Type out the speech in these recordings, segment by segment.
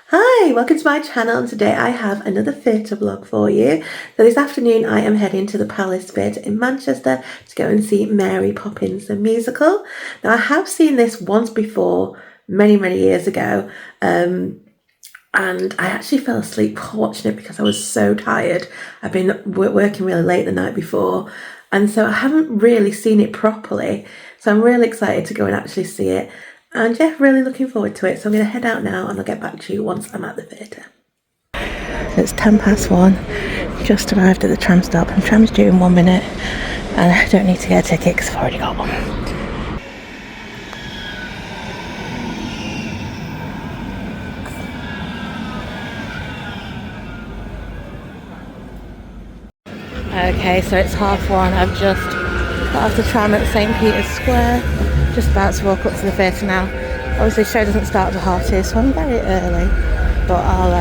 Hi, welcome to my channel, and today I have another theatre vlog for you. So this afternoon I am heading to the Palace Theatre in Manchester to go and see Mary Poppins, the musical. Now I have seen this once before, many years ago, and I actually fell asleep watching it because I was so tired. I've been working really late the night before, and so I haven't really seen it properly. So I'm really excited to go and actually see it. And yeah, really looking forward to it. So I'm going to head out now and I'll get back to you once I'm at the theatre. It's 1:10. Just arrived at the tram stop, and tram's due in 1 minute. And I don't need to get a ticket because I've already got one. Okay, so it's 1:30. I've just got off the tram at St. Peter's Square. Just about to walk up to the theatre now. Obviously the show doesn't start until 2:30, so I'm very early, but I'll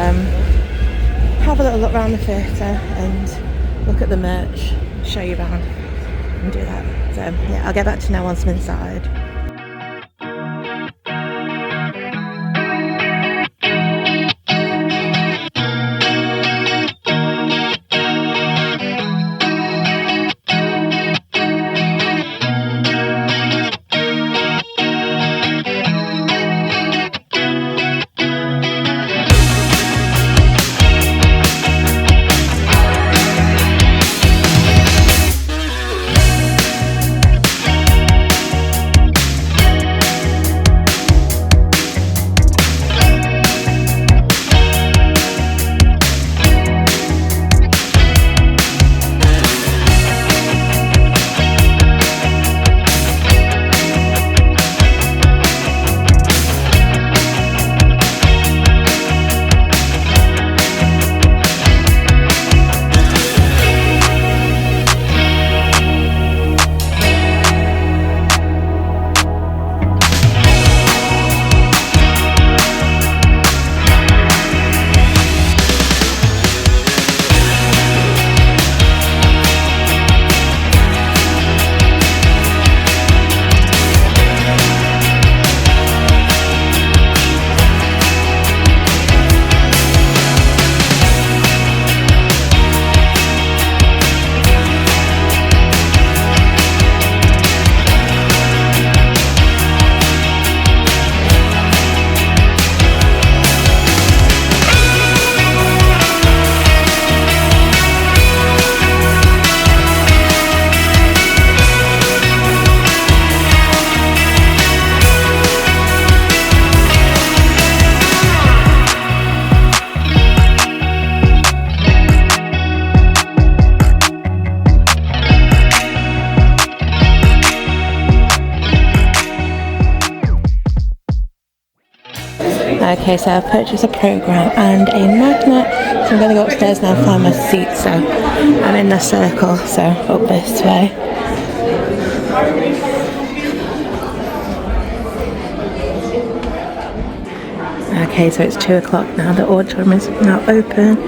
have a little look around the theatre and look at the merch, show you around and do that. So yeah, I'll get back to you now once I'm inside. Okay, so I've purchased a programme and a magnet, so I'm going to go upstairs now and find my seat. So I'm in the circle, so up this way. Okay, so it's 2 o'clock now, the auditorium is now open.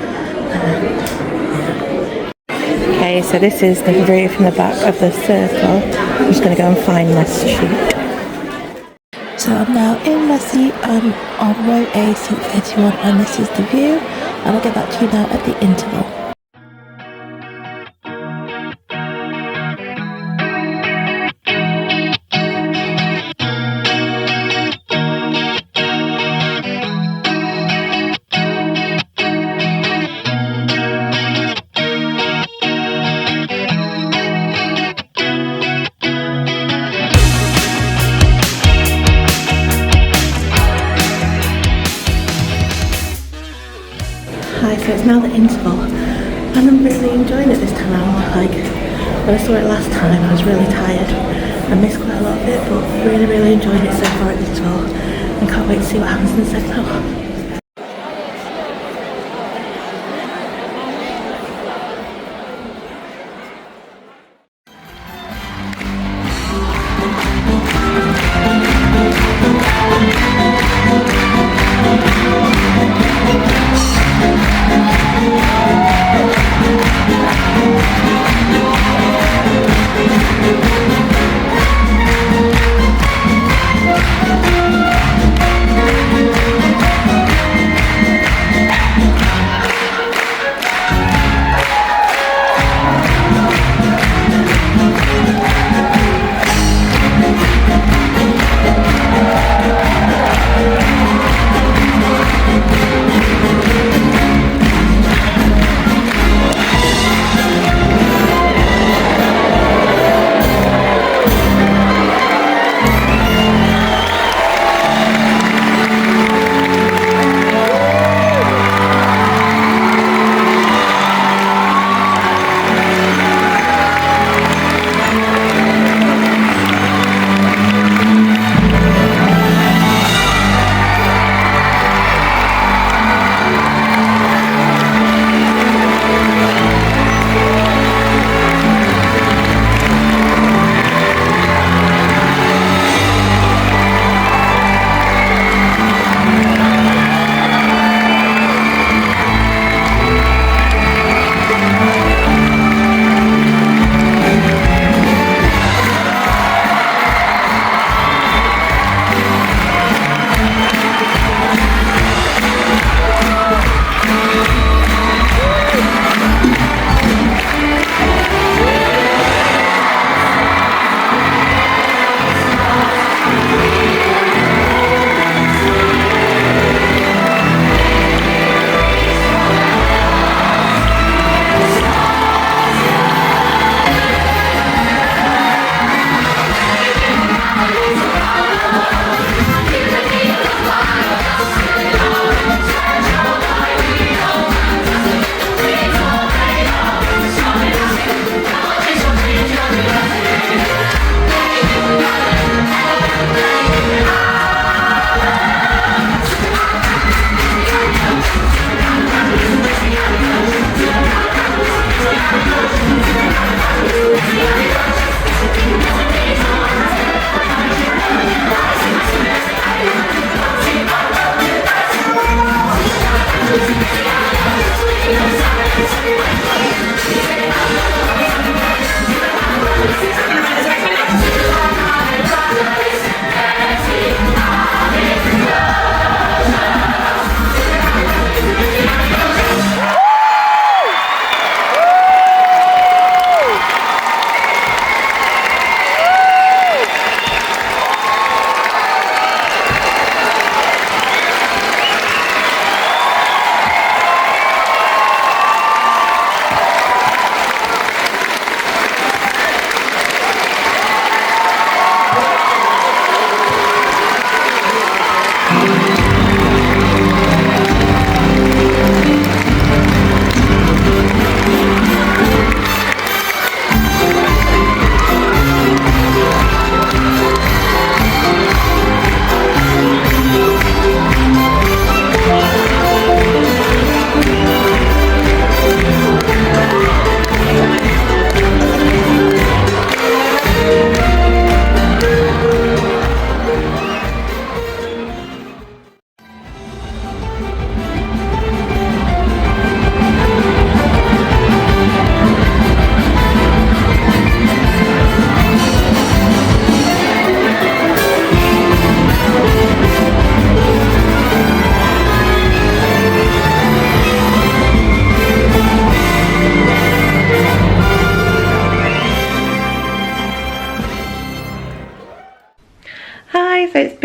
Okay, so this is the view from the back of the circle. I'm just going to go and find my seat. So I'm now in my seat, I'm on row A, seat 31, and this is the view, and I'll get back to you now at the interval. Hi, so it's now the interval, and I'm really enjoying it this time around. Like, when I saw it last time, I was really tired. I missed quite a lot of it, but really enjoying it so far at the interval, and can't wait to see what happens in the second half.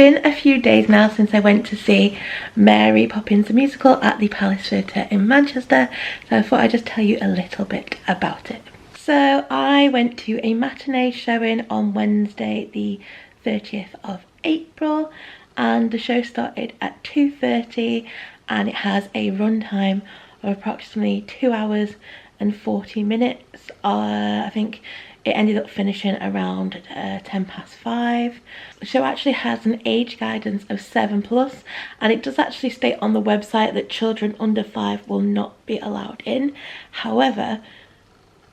been a few days now since I went to see Mary Poppins the musical at the Palace Theatre in Manchester, so I thought I'd just tell you a little bit about it. So I went to a matinee showing on Wednesday the 30th of April, and the show started at 2:30 and it has a runtime of approximately 2 hours and 40 minutes. I think it ended up finishing around 5:10. The show actually has an age guidance of 7+, and it does actually state on the website that children under 5 will not be allowed in. However,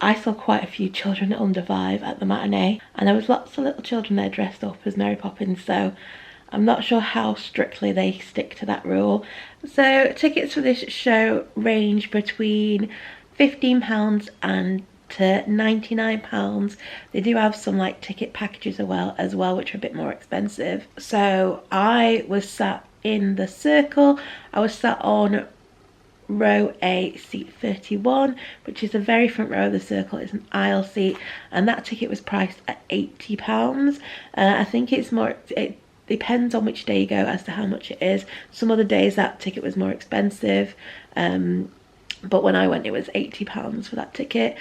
I saw quite a few children under 5 at the matinee, and there was lots of little children there dressed up as Mary Poppins, so I'm not sure how strictly they stick to that rule. So tickets for this show range between £15 and to £99. They do have some like ticket packages as well, which are a bit more expensive. So I was sat in the circle. I was sat on row A, seat 31, which is the very front row of the circle. It's an aisle seat, and that ticket was priced at £80. I think it depends on which day you go as to how much it is. Some other days that ticket was more expensive, but when I went it was £80 for that ticket,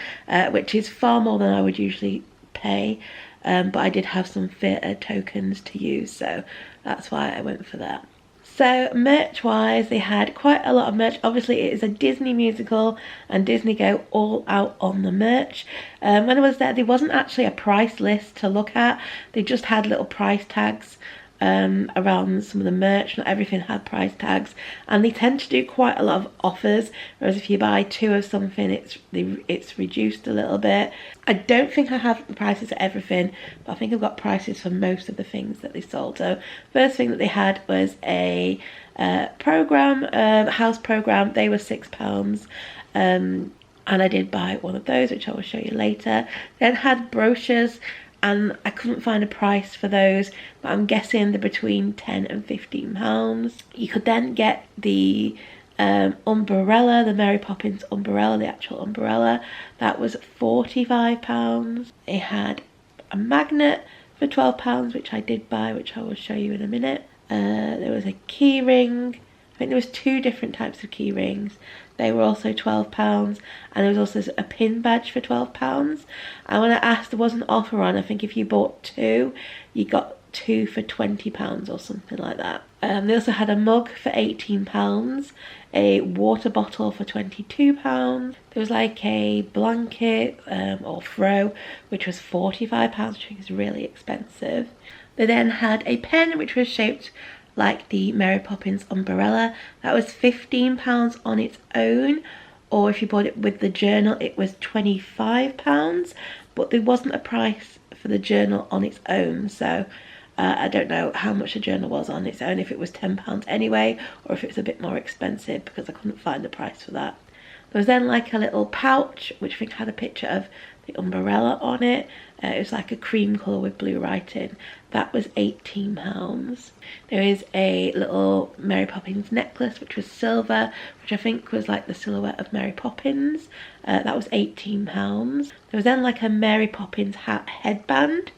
which is far more than I would usually pay, but I did have some theatre tokens to use, so that's why I went for that. So merch wise, they had quite a lot of merch. Obviously it is a Disney musical and Disney go all out on the merch. When I was there wasn't actually a price list to look at. They just had little price tags around some of the merch. Not everything had price tags, and they tend to do quite a lot of offers, whereas if you buy 2 of something it's reduced a little bit. I don't think I have the prices of everything, but I think I've got prices for most of the things that they sold. So first thing that they had was a house program. They were £6, and I did buy one of those, which I will show you later. Then had brochures, and I couldn't find a price for those, but I'm guessing they're between £10 and £15. You could then get the umbrella, the Mary Poppins umbrella, the actual umbrella. That was £45. They had a magnet for £12, which I did buy, which I will show you in a minute. There was a key ring. I think there was 2 different types of key rings. They were also £12, and there was also a pin badge for £12. And when I asked, there was an offer on, I think if you bought 2, you got 2 for £20 or something like that. They also had a mug for £18, a water bottle for £22. There was like a blanket or throw, which was £45, which I think is really expensive. They then had a pen which was shaped like the Mary Poppins umbrella. That was £15 on its own, or if you bought it with the journal it was £25, but there wasn't a price for the journal on its own, so I don't know how much the journal was on its own, if it was £10 anyway, or if it's a bit more expensive, because I couldn't find the price for that. There was then like a little pouch which I think had a picture of the umbrella on it. It was like a cream colour with blue writing. That was £18. There is a little Mary Poppins necklace which was silver, which I think was like the silhouette of Mary Poppins. That was £18. There was then like a Mary Poppins hat headband.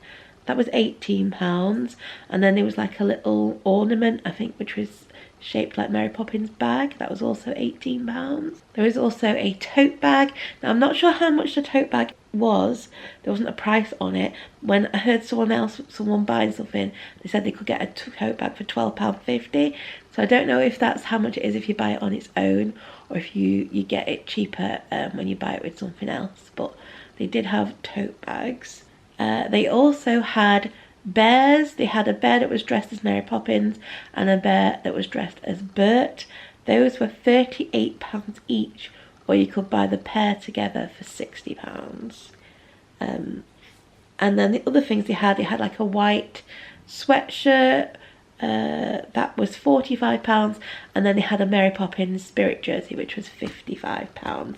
That was £18. And then there was like a little ornament, I think, which was shaped like Mary Poppins bag. That was also £18. There is also a tote bag. Now I'm not sure how much the tote bag was. There wasn't a price on it. When I heard someone buying something, they said they could get a tote bag for £12.50. So I don't know if that's how much it is if you buy it on its own, or if you get it cheaper when you buy it with something else. But they did have tote bags. They also had bears. They had a bear that was dressed as Mary Poppins and a bear that was dressed as Bert. Those were £38 each, or you could buy the pair together for £60. And then the other things they had like a white sweatshirt, that was £45, and then they had a Mary Poppins spirit jersey which was £55.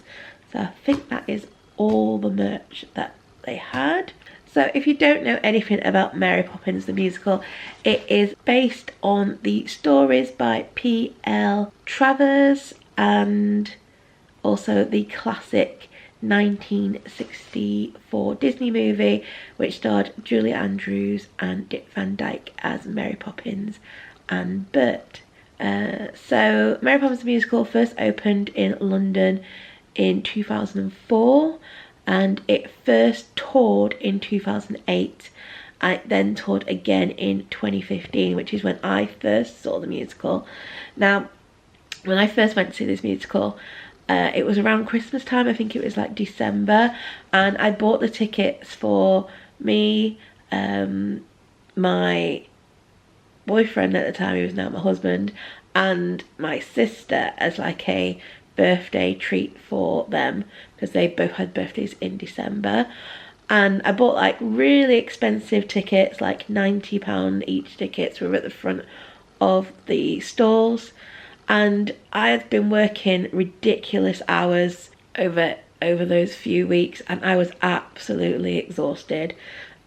So I think that is all the merch that they had. So if you don't know anything about Mary Poppins the musical, it is based on the stories by P.L. Travers and also the classic 1964 Disney movie which starred Julie Andrews and Dick Van Dyke as Mary Poppins and Bert. So Mary Poppins the musical first opened in London in 2004 and it first toured in 2008. I then toured again in 2015, which is when I first saw the musical. Now, when I first went to see this musical, it was around Christmas time. I think it was like December, and I bought the tickets for me, my boyfriend at the time, who was now my husband, and my sister as like a birthday treat for them because they both had birthdays in December. And I bought like really expensive tickets, like £90 each tickets. We were at the front of the stalls, and I had been working ridiculous hours over those few weeks, and I was absolutely exhausted.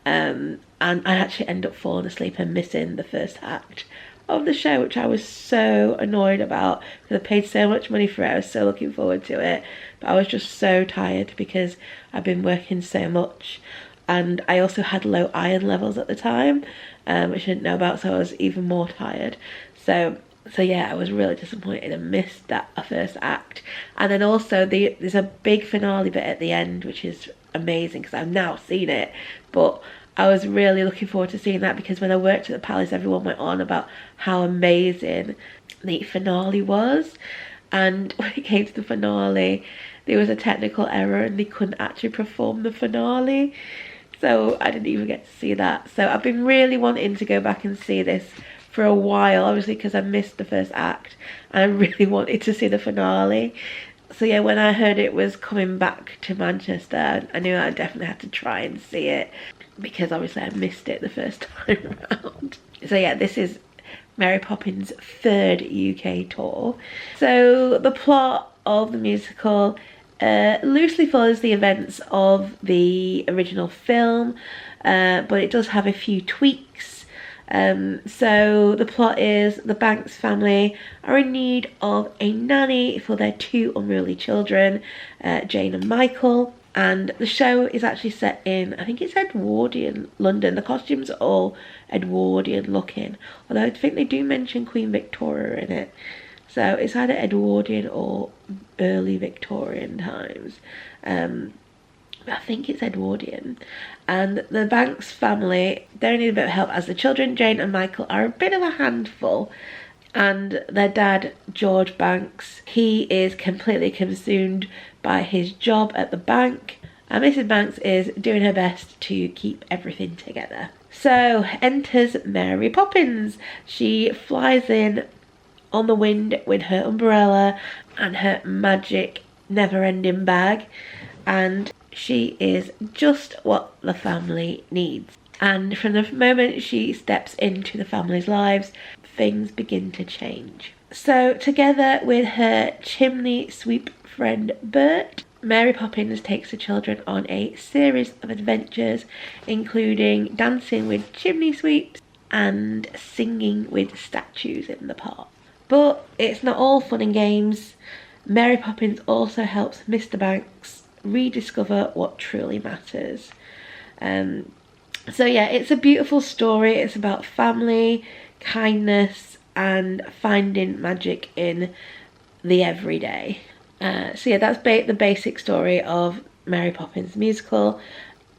And I actually ended up falling asleep and missing the first act of the show, which I was so annoyed about because I paid so much money for it. I was so looking forward to it, but I was just so tired because I've been working so much, and I also had low iron levels at the time, which I didn't know about, so I was even more tired. So yeah, I was really disappointed and missed that first act. And then also there's a big finale bit at the end, which is amazing because I've now seen it, but I was really looking forward to seeing that because when I worked at the Palace, everyone went on about how amazing the finale was. And when it came to the finale, there was a technical error and they couldn't actually perform the finale. So I didn't even get to see that. So I've been really wanting to go back and see this for a while, obviously because I missed the first act and I really wanted to see the finale. So yeah, when I heard it was coming back to Manchester, I knew I definitely had to try and see it because obviously I missed it the first time around. So yeah, this is Mary Poppins' third UK tour. So the plot of the musical loosely follows the events of the original film, but it does have a few tweaks. So the plot is the Banks family are in need of a nanny for their two unruly children, Jane and Michael. And the show is actually set in, I think it's Edwardian London. The costumes are all Edwardian looking, although I think they do mention Queen Victoria in it. So it's either Edwardian or early Victorian times. I think it's Edwardian. And the Banks family, they need a bit of help as the children, Jane and Michael, are a bit of a handful. And their dad, George Banks, he is completely consumed by his job at the bank, and Mrs. Banks is doing her best to keep everything together. So enters Mary Poppins. She flies in on the wind with her umbrella and her magic never-ending bag, and she is just what the family needs. And from the moment she steps into the family's lives, things begin to change. So together with her chimney sweep friend Bert, Mary Poppins takes the children on a series of adventures, including dancing with chimney sweeps and singing with statues in the park. But it's not all fun and games. Mary Poppins also helps Mr. Banks rediscover what truly matters. So yeah, it's a beautiful story. It's about family, kindness, and finding magic in the everyday. So yeah, that's the basic story of Mary Poppins musical.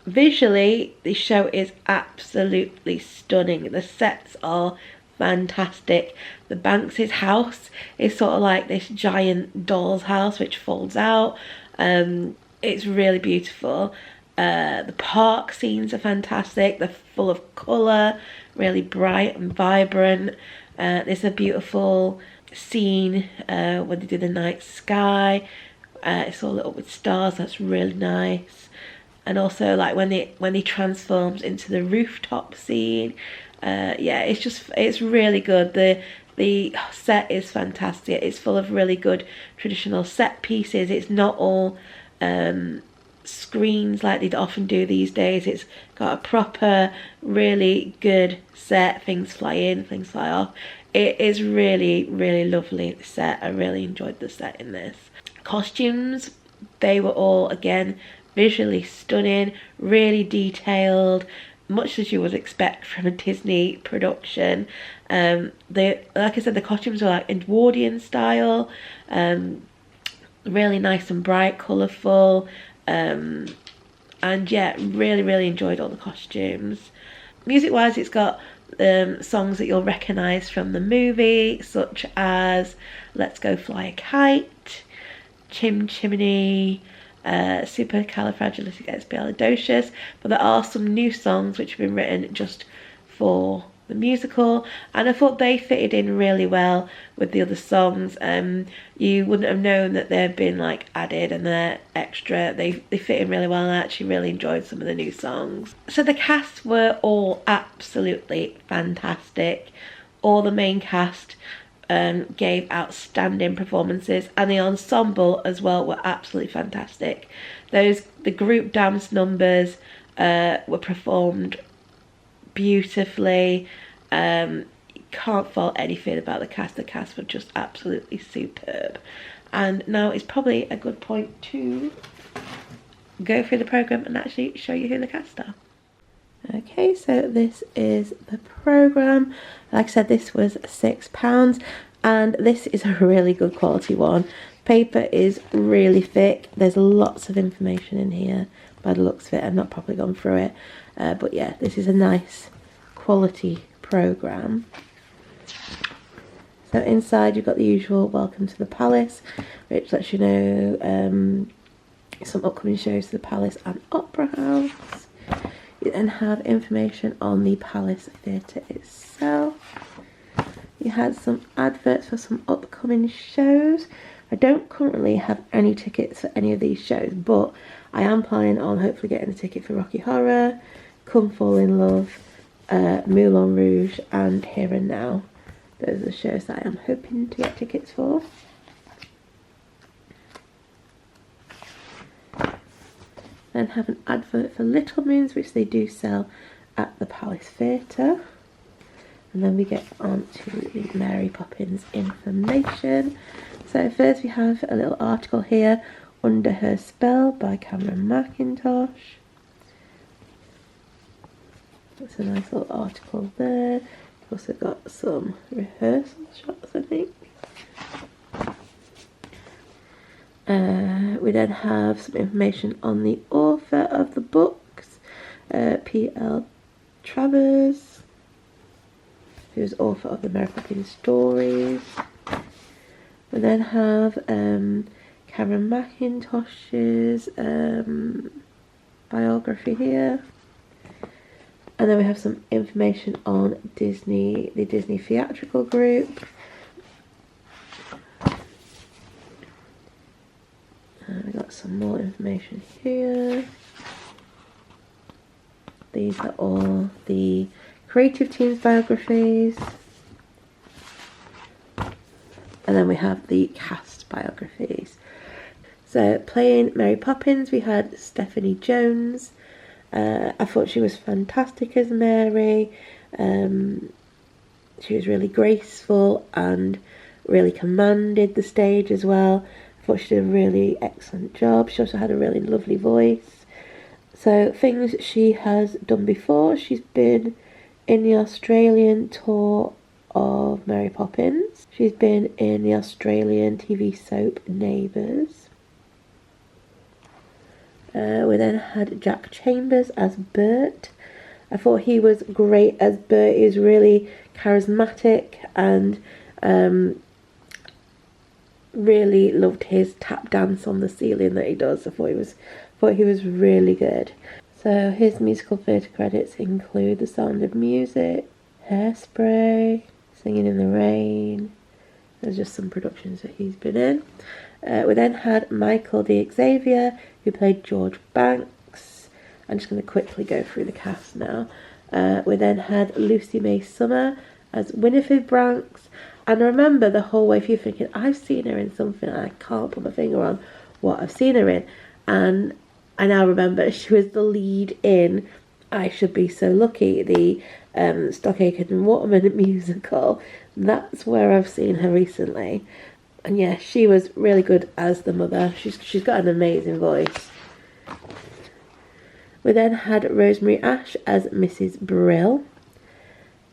Visually, the show is absolutely stunning. The sets are fantastic. The Banks' house is sort of like this giant doll's house which folds out. It's really beautiful. The park scenes are fantastic. They're full of colour, really bright and vibrant. There's a beautiful scene when they do the night sky. It's all lit up with stars. That's really nice. And also like when he transforms into the rooftop scene. Yeah, it's really good. The set is fantastic. It's full of really good traditional set pieces. It's not all screens like they often do these days. It's got a proper, really good set. Things fly in, things fly off. It is really, really lovely, the set. I really enjoyed the set in this. Costumes They were all, again, visually stunning, really detailed, much as you would expect from a Disney production. Like I said, the costumes were like Edwardian style, really nice and bright, colourful, and yeah, really enjoyed all the costumes. Music wise, it's got songs that you'll recognise from the movie, such as Let's Go Fly a Kite, Chim Chimney, Supercalifragilisticexpialidocious, but there are some new songs which have been written just for the musical, and I thought they fitted in really well with the other songs. You wouldn't have known that they've been like added and they're extra. They fit in really well, and I actually really enjoyed some of the new songs. So the cast were all absolutely fantastic. All the main cast gave outstanding performances, and the ensemble as well were absolutely fantastic. The group dance numbers were performed beautifully. Can't fault anything about the cast. The cast were just absolutely superb. And now is probably a good point to go through the programme and actually show you who the cast are. Okay, so this is the programme. Like I said, this was £6, and this is a really good quality one. Paper is really thick. There's lots of information in here by the looks of it. I've not probably gone through it, but yeah, this is a nice quality programme. So inside you've got the usual welcome to the palace, which lets you know some upcoming shows to the palace and opera house. You then have information on the palace theatre itself. You had some adverts for some upcoming shows. I don't currently have any tickets for any of these shows, but I am planning on hopefully getting a ticket for Rocky Horror, Come Fall in Love, Moulin Rouge and Here and Now. Those are the shows that I am hoping to get tickets for. Then have an advert for Little Moons, which they do sell at the Palace Theatre. And then we get on to the Mary Poppins information. So first we have a little article here, Under Her Spell by Cameron McIntosh. That's a nice little article there. We've also got some rehearsal shots, I think. We then have some information on the author of the books, P.L. Travers, who's author of the Mary Poppins stories. We then have Cameron McIntosh's biography here. And then we have some information on Disney, the Disney theatrical group. And we got some more information here. These are all the creative team's biographies. And then we have the cast biographies. So playing Mary Poppins, we had Stefanie Jones. I thought she was fantastic as Mary. She was really graceful and really commanded the stage as well. I thought she did a really excellent job. She also had a really lovely voice. So things she has done before, she's been in the Australian tour of Mary Poppins. She's been in the Australian TV soap Neighbours. We then had Jack Chambers as Bert. I thought he was great as Bert. He was really charismatic and really loved his tap dance on the ceiling that he does. I thought he was really good. So his musical theatre credits include The Sound of Music, Hairspray, Singing in the Rain. There's just some productions that he's been in. We then had Michael D. Xavier, who played George Banks. I'm just going to quickly go through the cast now. We then had Lucy May Summer as Winifred Banks. And I remember the whole way through thinking, I've seen her in something and I can't put my finger on what I've seen her in. And I now remember she was the lead in I Should Be So Lucky, the Stockacre and Waterman musical. That's where I've seen her recently. And yeah, she was really good as the mother. She's got an amazing voice. We then had Rosemary Ash as Mrs. Brill,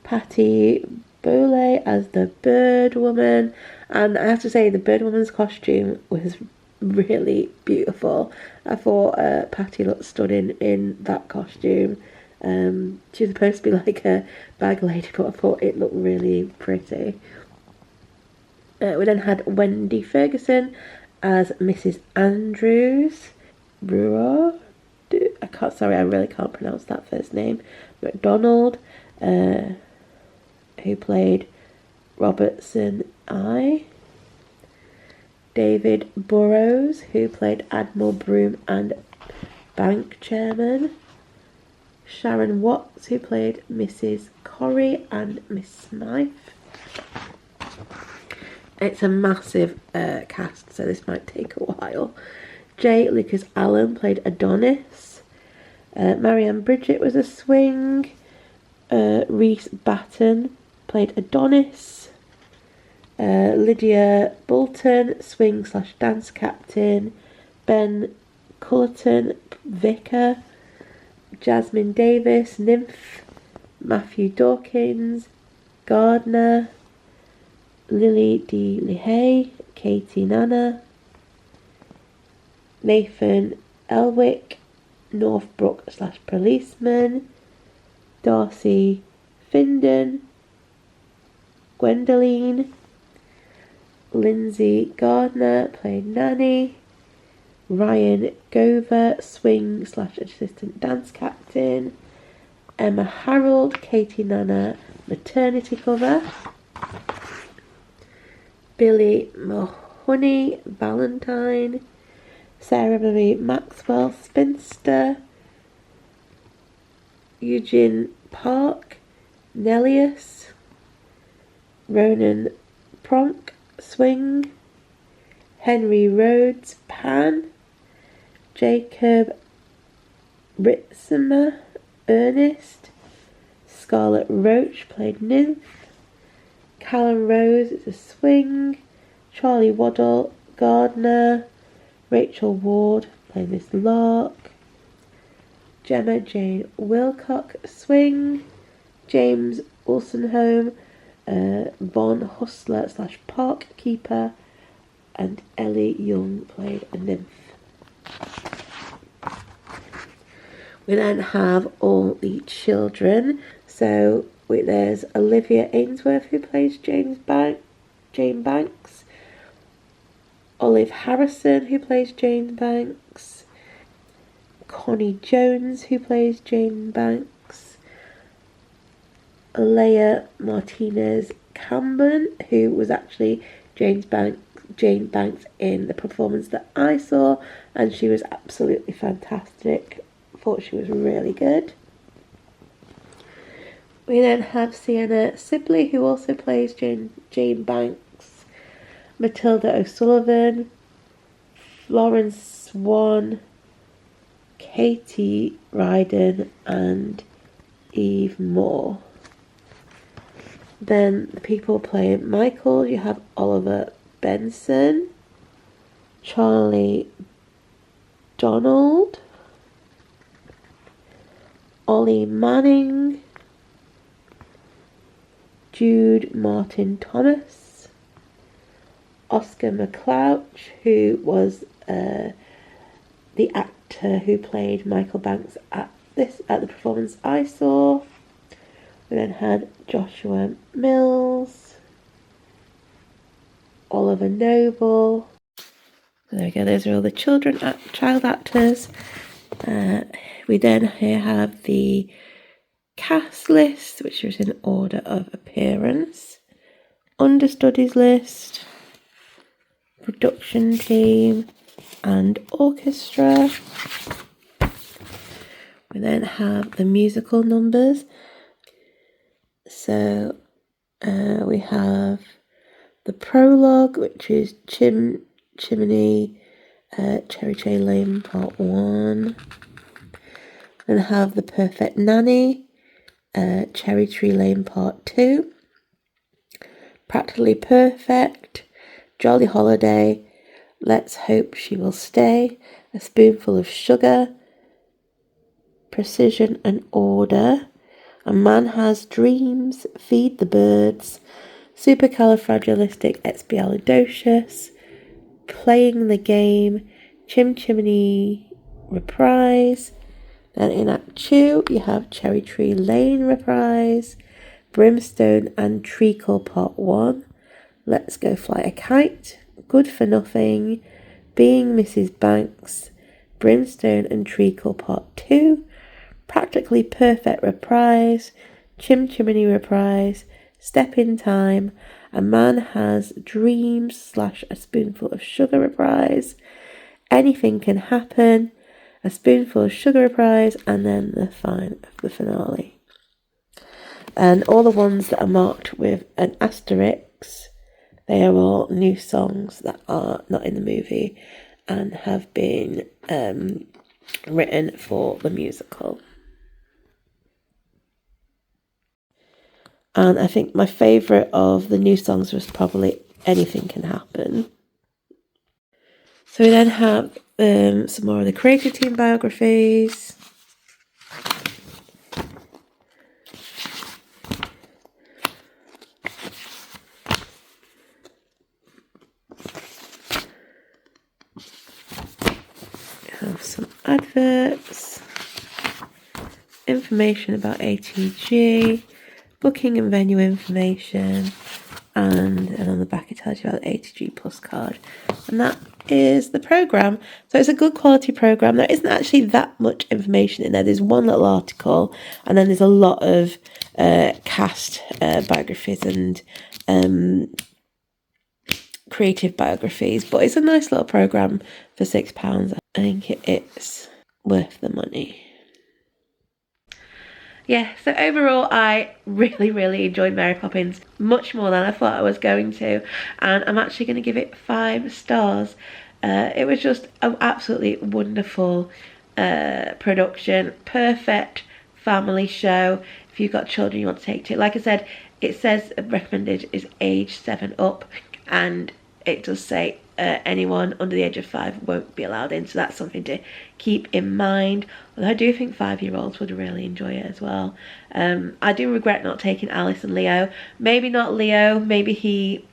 Patty Bole as the Bird Woman, and I have to say the Bird Woman's costume was really beautiful. I thought Patty looked stunning in that costume. She was supposed to be like a bag lady, but I thought it looked really pretty. We then had Wendy Ferguson as Mrs. Andrews. Brewer, I really can't pronounce that first name. McDonald, who played Robertson I. David Burrows, who played Admiral Broom and Bank Chairman. Sharon Watts, who played Mrs. Corrie and Miss Smythe. It's a massive cast, so this might take a while. J. Lucas Allen played Adonis. Marianne Bridget was a swing. Reese Batten played Adonis. Lydia Bolton, swing/dance captain. Ben Cullerton, vicar. Jasmine Davis, nymph. Matthew Dawkins, gardener. Lily D. Lehay, Katie Nana. Nathan Elwick, Northbrook/policeman. Darcy Finden, Gwendoline. Lindsay Gardner played Nanny. Ryan Gover, swing/assistant dance captain. Emma Harold, Katie Nana, maternity cover. Billy Mahoney, Valentine. Sarah Marie Maxwell, spinster. Eugene Park, Nellius. Ronan Pronk, swing. Henry Rhodes, pan. Jacob Ritzimer, Ernest. Scarlett Roach played nymph. Callum Rose is a swing. Charlie Waddle, gardener. Rachel Ward played Miss Lark. Gemma Jane Wilcock, swing. James Wolstenholme, Von Hustler/park keeper. And Ellie Young played a nymph. We then have all the children. So there's Olivia Ainsworth, who plays Jane Banks. Olive Harrison, who plays Jane Banks. Connie Jones, who plays Jane Banks. Leia Martinez Camben, who was actually Jane Banks in the performance that I saw, and she was absolutely fantastic. I thought she was really good. We then have Sienna Sibley, who also plays Jane Banks. Matilda O'Sullivan. Florence Swan. Katie Ryden and Eve Moore. Then the people playing Michael, you have Oliver Benson, Charlie Donald, Ollie Manning, Jude Martin Thomas, Oscar McClouch, who was the actor who played Michael Banks at the performance I saw. We then had Joshua Mills, Oliver Noble. There we go, those are all the child actors. We then here have the cast list, which is in order of appearance. Understudies list, production team, and orchestra. We then have the musical numbers. So we have the prologue, which is Chimney, Cherry Tree Lane Part 1. Then have the Perfect Nanny, Cherry Tree Lane Part 2. Practically Perfect, Jolly Holiday, Let's Hope She Will Stay, A Spoonful of Sugar, Precision and Order, A Man Has Dreams, Feed the Birds, Supercalifragilisticexpialidocious, Playing the Game, Chim Chimney Reprise. Then in Act 2 you have Cherry Tree Lane Reprise, Brimstone and Treacle Part 1, Let's Go Fly a Kite, Good for Nothing, Being Mrs. Banks, Brimstone and Treacle Part 2, Practically Perfect Reprise, Chim Chimney Reprise, Step in Time, A Man Has Dreams / A Spoonful of Sugar Reprise, Anything Can Happen, A Spoonful of Sugar Reprise, and then the finale. And all the ones that are marked with an asterisk, they are all new songs that are not in the movie and have been written for the musical. And I think my favourite of the new songs was probably Anything Can Happen. So we then have some more of the creative team biographies. We have some adverts, information about ATG, booking and venue information, and on the back it tells you about the ATG Plus card. And that is the programme. So it's a good quality programme. There isn't actually that much information in there. There's one little article, and then there's a lot of cast biographies and creative biographies. But it's a nice little programme for £6. I think it's worth the money. Yeah, so overall I really enjoyed Mary Poppins, much more than I thought I was going to, and I'm actually going to give it 5 stars. It was just an absolutely wonderful production, perfect family show if you've got children you want to take to. Like I said, it says recommended is age 7 up, and it does say anyone under the age of 5 won't be allowed in, so that's something to keep in mind. Although I do think 5-year-olds would really enjoy it as well. I do regret not taking Alice and Leo. Maybe not Leo, maybe he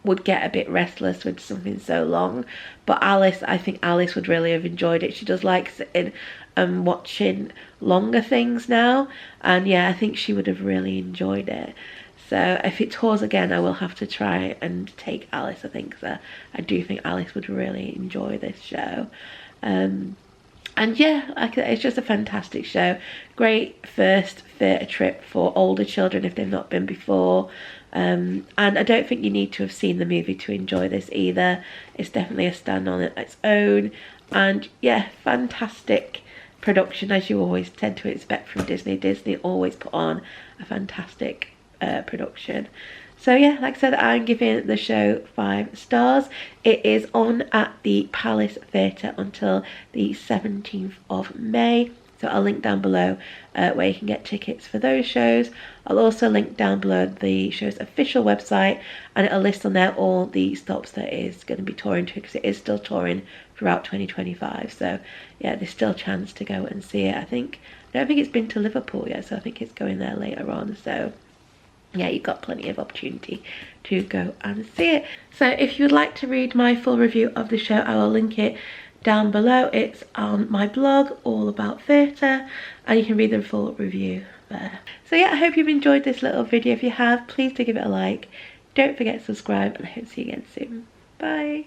would get a bit restless with something so long, but Alice, I think Alice would really have enjoyed it. She does like sitting and watching longer things now, and yeah, I think she would have really enjoyed it. So if it tours again, I will have to try and take Alice, I think, so I do think Alice would really enjoy this show. And yeah, it's just a fantastic show. Great first theatre trip for older children if they've not been before. And I don't think you need to have seen the movie to enjoy this either. It's definitely a stand on its own. And yeah, fantastic production, as you always tend to expect from Disney. Disney always put on a fantastic production. So yeah, like I said, I'm giving the show 5 stars. It is on at the Palace Theatre until the 17th of May. So I'll link down below where you can get tickets for those shows. I'll also link down below the show's official website, and it'll list on there all the stops that it is going to be touring to, because it is still touring throughout 2025. So yeah, there's still a chance to go and see it. I don't think it's been to Liverpool yet, so I think it's going there later on. So yeah, you've got plenty of opportunity to go and see it. So if you would like to read my full review of the show, I will link it down below. It's on my blog, All About Theatre, and you can read the full review there. So yeah, I hope you've enjoyed this little video. If you have, please do give it a like. Don't forget to subscribe, and I hope to see you again soon. Bye.